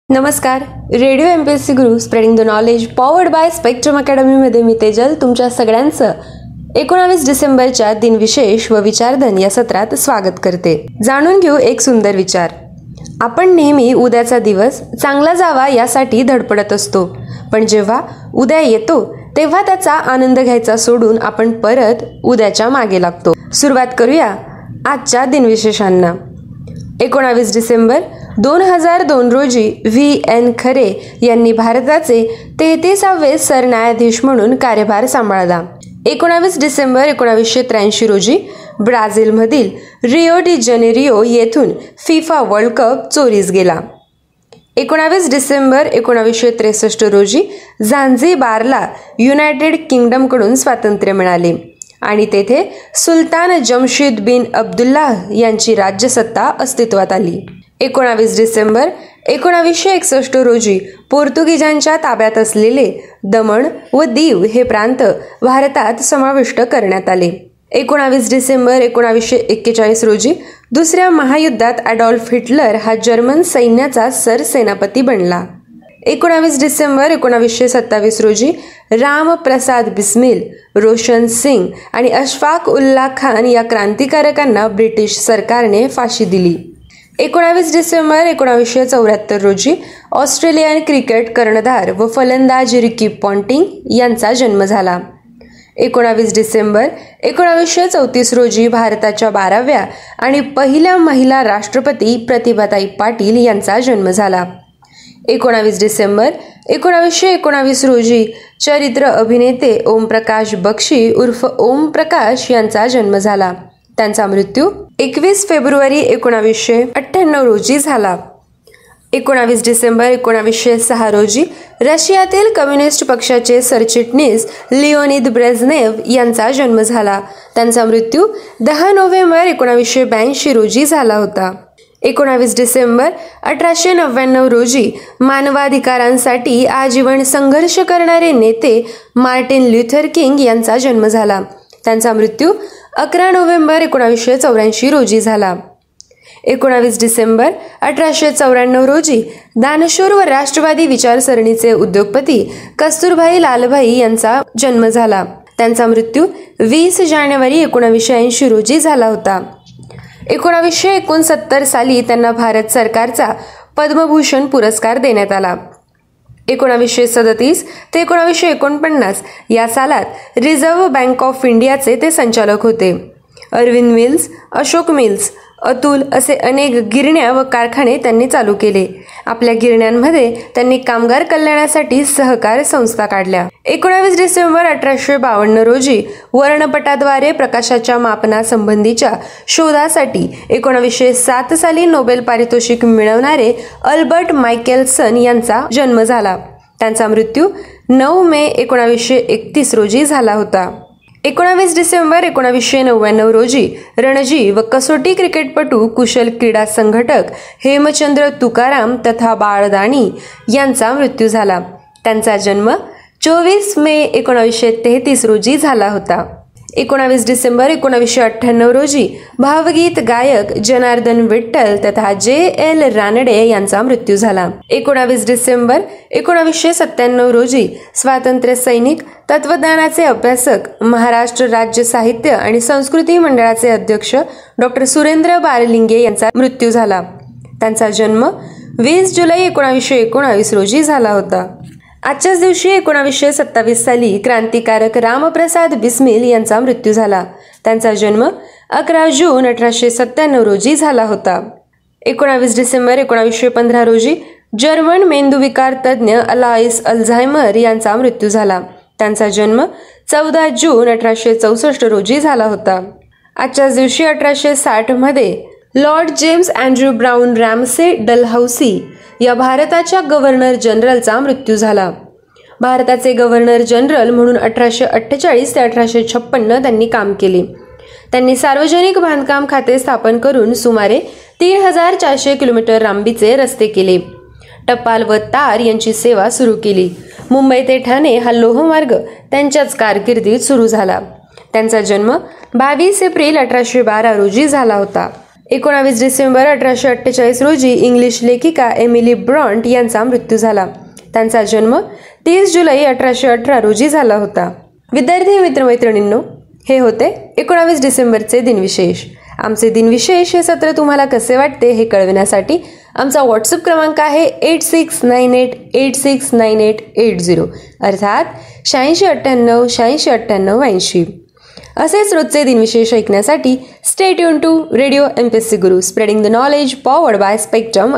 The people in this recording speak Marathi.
नमस्कार. Radio MPSC Guru spreading the knowledge powered by spectrum अकॅडमीमध्ये मी तेजल तुमच्या सगळ्यांचं 19 डिसेंबरच्या दिनविशेष व विचारधन या सत्रात स्वागत करते. जाणून घेऊ एक सुंदर विचार. आपण नेहमी उद्याचा दिवस चांगला जावा यासाठी धडपडत असतो, पण जेव्हा उद्या येतो तेव्हा त्याचा आनंद घ्यायचा सोडून आपण परत उद्याच्या मागे लागतो. सुरुवात करूया आजच्या दिनविशेषांना. 19 डिसेंबर 2002 रोजी V.N. खरे यांनी भारताचे 33वे सरन्यायाधीश म्हणून कार्यभार सांभाळला. 19 डिसेंबर 1983 रोजी ब्राझीलमधील रिओ डी जानेरिओ येथून फिफा वर्ल्ड कप चोरीस गेला. 19 डिसेंबर 1963 रोजी झांझिबारला युनायटेड किंगडमकडून स्वातंत्र्य मिळाले आणि तेथे सुलतान जमशीद बिन अब्दुल्लाह यांची राज्यसत्ता अस्तित्वात आली. 19 डिसेंबर 1961 रोजी पोर्तुगीजांच्या ताब्यात असलेले दमण व दीव हे प्रांत भारतात समाविष्ट करण्यात आले. 19 डिसेंबर 1941 रोजी दुसऱ्या महायुद्धात ॲडॉल्फ हिटलर हा जर्मन सैन्याचा सरसेनापती बनला. 19 डिसेंबर 1927 रोजी राम प्रसाद बिस्मिल, रोशन सिंग आणि अशफाक उल्ला खान या क्रांतिकारकांना ब्रिटिश सरकारने फाशी दिली. 19 डिसेंबर 1974 रोजी ऑस्ट्रेलियन क्रिकेट कर्णधार व फलंदाज रिकी पॉन्टिंग यांचा जन्म झाला. 19 डिसेंबर 1934 रोजी भारताच्या 12व्या आणि पहिल्या महिला राष्ट्रपती प्रतिभाताई पाटील यांचा जन्म झाला. 19 डिसेंबर 1919 रोजी चरित्र अभिनेते ओमप्रकाश बक्षी उर्फ ओम प्रकाश यांचा जन्म झाला. त्यांचा मृत्यू 21 फेब्रुवारी 1998 रोजी झाला. 19 डिसेंबर 1906 रोजी रशियातील कम्युनिस्ट पक्षाचे सरचिटणीस लिओनिद ब्रेझनेव यांचा जन्म झाला. त्यांचा मृत्यू 10 नोव्हेंबर 1982 रोजी झाला होता. 19 डिसेंबर 1899 रोजी मानवाधिकारांसाठी आजीवन संघर्ष करणारे नेते मार्टिन ल्युथर किंग यांचा जन्म झाला. त्यांचा मृत्यू 11 नोव्हेंबर 1984 रोजी झाला. 19 डिसेंबर 1894 रोजी दानशूर व राष्ट्रवादी विचारसरणीचे उद्योगपती कस्तुरभाई लालभाई यांचा जन्म झाला. त्यांचा मृत्यू 20 जानेवारी 1980 रोजी झाला होता. 1969 साली त्यांना भारत सरकारचा पद्मभूषण पुरस्कार देण्यात आला. 1937 ते 1949 या सालात रिझर्व्ह बँक ऑफ इंडियाचे ते संचालक होते. अरविंद मिल्स, अशोक मिल्स, अतुल असे अनेक गिरण्या व कारखाने त्यांनी चालू केले. आपल्या गिरण्यांमध्ये त्यांनी कामगार कल्याणासाठी सहकार संस्था काढल्या. 19 डिसेंबर 1852 रोजी वर्णपटाद्वारे प्रकाशाच्या मापनासंबंधीच्या शोधासाठी 1907 साली नोबेल पारितोषिक मिळवणारे अल्बर्ट मायकेलसन यांचा जन्म झाला. त्यांचा मृत्यू 9 मे 1931 रोजी झाला होता. 19 डिसेंबर 1999 रोजी रणजी व कसोटी क्रिकेटपटू कुशल क्रीडा संघटक हेमचंद्र तुकाराम तथा बाळदाणी यांचा मृत्यू झाला. त्यांचा जन्म 24 मे 1933 रोजी झाला होता. 19 डिसेंबर 1998 रोजी भावगीत गायक जनार्दन विठ्ठल तथा J.L. रानडे यांचा मृत्यू झाला. 19 डिसेंबर 1997 रोजी स्वातंत्र्य सैनिक, तत्वज्ञानाचे अभ्यासक, महाराष्ट्र राज्य साहित्य आणि संस्कृती मंडळाचे अध्यक्ष डॉ. सुरेंद्र बारलिंगे यांचा मृत्यू झाला. त्यांचा जन्म 20 जुलै 1919 रोजी झाला होता. आजच्याच दिवशी 1927 साली क्रांतिकारक रामप्रसाद बिस्मिल यांचा मृत्यू झाला. त्यांचा जन्म 11 जून 1897 रोजी झाला होता. 19 डिसेंबर 1915 रोजी जर्मन मेंदूविकार तज्ज्ञ अलाइस अल्झायमर यांचा मृत्यू झाला. त्यांचा जन्म 14 जून 1864 रोजी झाला होता. आजच्याच दिवशी 1860 मध्ये lord James Andrew Brown Ramsay Dalhousie या भारताच्या गव्हर्नर जनरलचा मृत्यू झाला. भारताचे गव्हर्नर जनरल म्हणून 1848 ते 1856 त्यांनी काम केले. त्यांनी सार्वजनिक बांधकाम खाते स्थापन करून सुमारे 3400 किलोमीटर लांबीचे रस्ते केले. टपाल व तार यांची सेवा सुरू केली. मुंबई ते ठाणे हा लोहमार्ग त्यांच्याच कारकिर्दीत सुरू झाला. त्यांचा जन्म 22 एप्रिल 1812 रोजी झाला होता. 19 डिसेंबर 1848 रोजी इंग्लिश लेखिका एमिली ब्रॉन्ट यांचा मृत्यू झाला. त्यांचा जन्म 30 जुलै 1818 रोजी झाला होता. विद्यार्थी मित्रमैत्रिणींनो, हे होते 19 डिसेंबरचे दिनविशेष. आमचे दिनविशेष हे सत्र तुम्हाला कसे वाटते हे कळविण्यासाठी आमचा व्हॉट्सअप क्रमांक आहे 8698869880 अर्थात 8698869880. असेच रोजचे दिनविशेष ऐकण्यासाठी stay tune to radio MPSC Guru, spreading the knowledge, powered by spectrum.